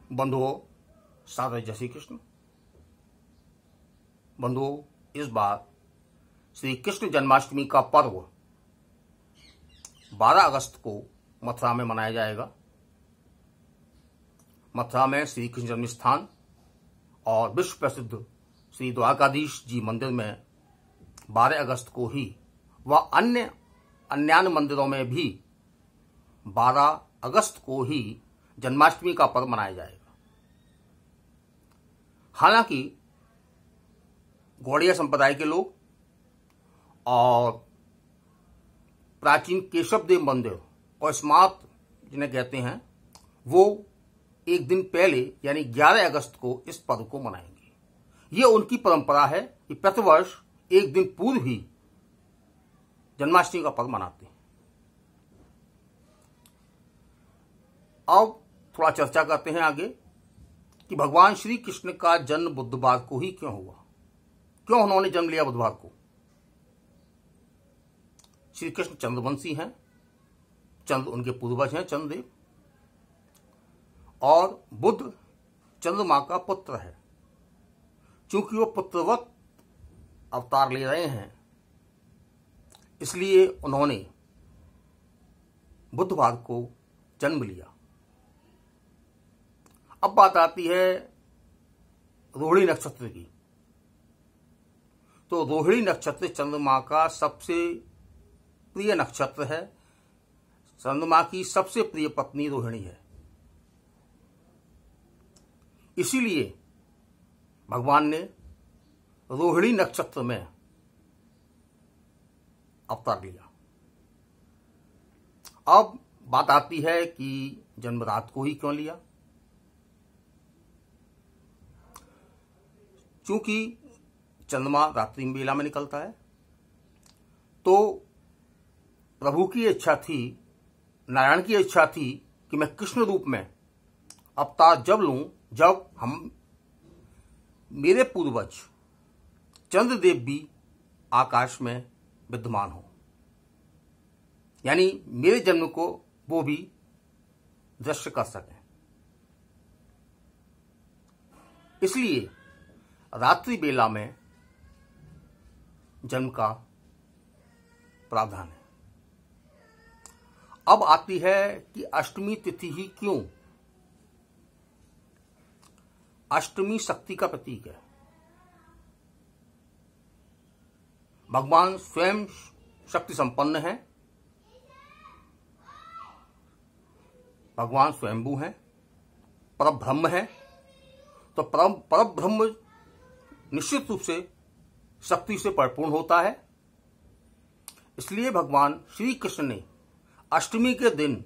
बंधुओं, सादर जय श्री कृष्ण। बंधुओं, इस बार श्री कृष्ण जन्माष्टमी का पर्व 12 अगस्त को मथुरा में मनाया जाएगा। मथुरा में श्री कृष्ण जन्म स्थान और विश्व प्रसिद्ध श्री द्वारकाधीश जी मंदिर में 12 अगस्त को ही व अन्य मंदिरों में भी 12 अगस्त को ही जन्माष्टमी का पर्व मनाया जाएगा। हालांकि गौड़िया संप्रदाय के लोग और प्राचीन केशव देव मंदिर और स्मार्त जिन्हें कहते हैं, वो एक दिन पहले यानी 11 अगस्त को इस पर्व को मनाएंगे। ये उनकी परंपरा है कि प्रतिवर्ष एक दिन पूर्व ही जन्माष्टमी का पर्व मनाते हैं। अब थोड़ा चर्चा करते हैं आगे कि भगवान श्री कृष्ण का जन्म बुधवार को ही क्यों हुआ, क्यों उन्होंने जन्म लिया बुधवार को। श्री कृष्ण चंद्रवंशी हैं, चंद्र उनके पूर्वज हैं चंद्रदेव, और बुध चंद्रमा का पुत्र है। चूंकि वो पुत्रवत अवतार ले रहे हैं, इसलिए उन्होंने बुधवार को जन्म लिया। अब बात आती है रोहिणी नक्षत्र की। तो रोहिणी नक्षत्र चंद्रमा का सबसे प्रिय नक्षत्र है। चंद्रमा की सबसे प्रिय पत्नी रोहिणी है। इसीलिए भगवान ने रोहिणी नक्षत्र में अवतार लिया। अब बात आती है कि जन्म रात को ही क्यों लिया। चूंकि चंद्रमा रात्रि बेला में निकलता है, तो प्रभु की इच्छा थी, नारायण की इच्छा थी कि मैं कृष्ण रूप में अवतार जब लूं जब मेरे पूर्वज चंद्रदेव भी आकाश में विद्यमान हो, यानी मेरे जन्म को वो भी दृश्य कर सकें। इसलिए रात्रि बेला में जन्म का प्रावधान है। अब आती है कि अष्टमी तिथि ही क्यों। अष्टमी शक्ति का प्रतीक है। भगवान स्वयं शक्ति संपन्न है। भगवान स्वयंभू हैं, परब्रह्म है। तो परब्रह्म निश्चित रूप से शक्ति से परिपूर्ण होता है। इसलिए भगवान श्री कृष्ण ने अष्टमी के दिन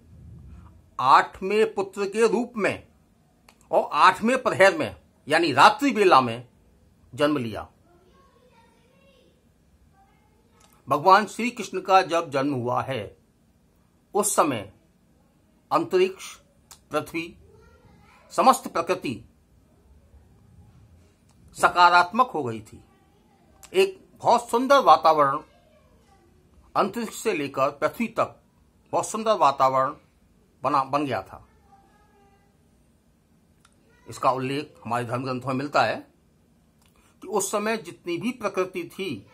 8वें पुत्र के रूप में और 8वें प्रहर में यानी रात्रि बेला में जन्म लिया। भगवान श्री कृष्ण का जब जन्म हुआ है, उस समय अंतरिक्ष, पृथ्वी, समस्त प्रकृति सकारात्मक हो गई थी। एक बहुत सुंदर वातावरण अंतरिक्ष से लेकर पृथ्वी तक बहुत सुंदर वातावरण बन गया था। इसका उल्लेख हमारे धर्म ग्रंथों में मिलता है कि उस समय जितनी भी प्रकृति थी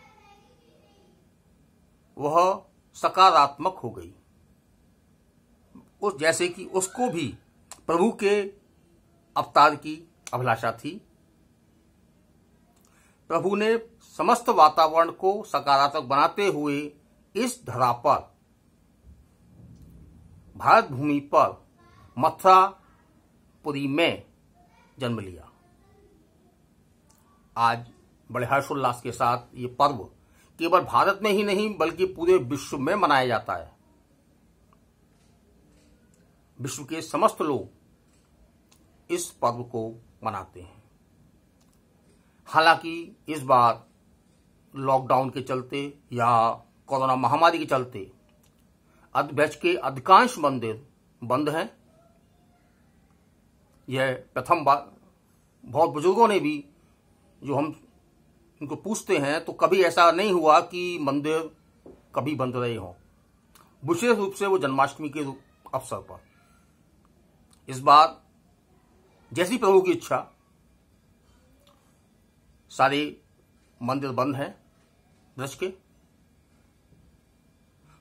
वह सकारात्मक हो गई। जैसे कि उसको भी प्रभु के अवतार की अभिलाषा थी। प्रभु ने समस्त वातावरण को सकारात्मक बनाते हुए इस धरा पर, भारत भूमि पर, मथुरापुरी में जन्म लिया। आज बड़े हर्षोल्लास के साथ ये पर्व केवल भारत में ही नहीं बल्कि पूरे विश्व में मनाया जाता है। विश्व के समस्त लोग इस पर्व को मनाते हैं। हालांकि इस बार लॉकडाउन के चलते या कोरोना महामारी के चलते ब्रज के अधिकांश मंदिर बंद हैं। यह प्रथम बार, बहुत बुजुर्गों ने भी, जो हम उनको पूछते हैं, तो कभी ऐसा नहीं हुआ कि मंदिर कभी बंद रहे हों, विशेष रूप से वो जन्माष्टमी के अवसर पर। इस बार जैसी प्रभु की इच्छा सारे मंदिर बंद हैं ब्रज के।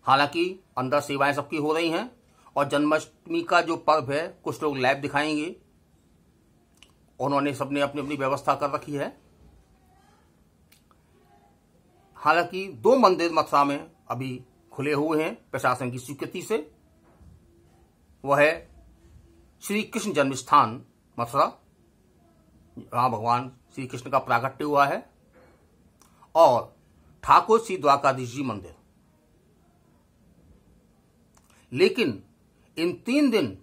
हालांकि अंदर सेवाएं सबकी हो रही हैं और जन्माष्टमी का जो पर्व है कुछ लोग लाइव दिखाएंगे, उन्होंने सबने अपनी अपनी व्यवस्था कर रखी है। हालांकि 2 मंदिर मथुरा में अभी खुले हुए हैं प्रशासन की स्वीकृति से। वह है श्री कृष्ण जन्मस्थान मथुरा, जहां भगवान श्री कृष्ण का प्राकट्य हुआ है, और ठाकुर श्री द्वारकाधीश जी मंदिर। लेकिन इन 3 दिन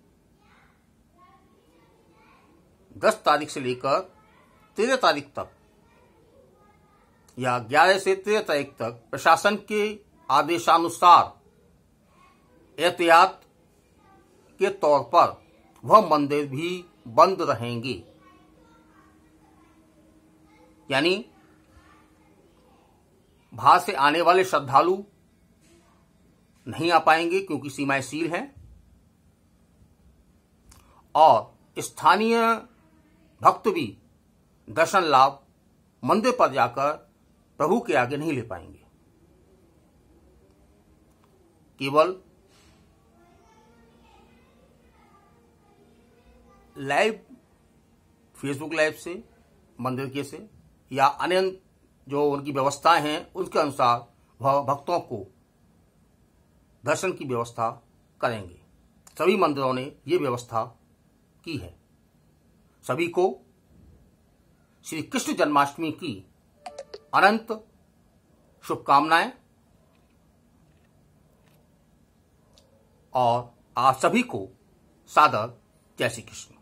10 तारीख से लेकर 13 तारीख तक या 11 से 13 तारीख तक प्रशासन के आदेशानुसार एहतियात के तौर पर वह मंदिर भी बंद रहेंगे। यानी बाहर से आने वाले श्रद्धालु नहीं आ पाएंगे क्योंकि सीमाएं सील हैं, और स्थानीय भक्त भी दर्शन लाभ मंदिर पर जाकर प्रभु के आगे नहीं ले पाएंगे। केवल लाइव फेसबुक लाइव से, मंदिर के से या अन्य जो उनकी व्यवस्थाएं हैं उसके अनुसार वह भक्तों को दर्शन की व्यवस्था करेंगे। सभी मंदिरों ने ये व्यवस्था की है। सभी को श्री कृष्ण जन्माष्टमी की अनंत शुभकामनाएं और आप सभी को सादर जय श्री कृष्ण।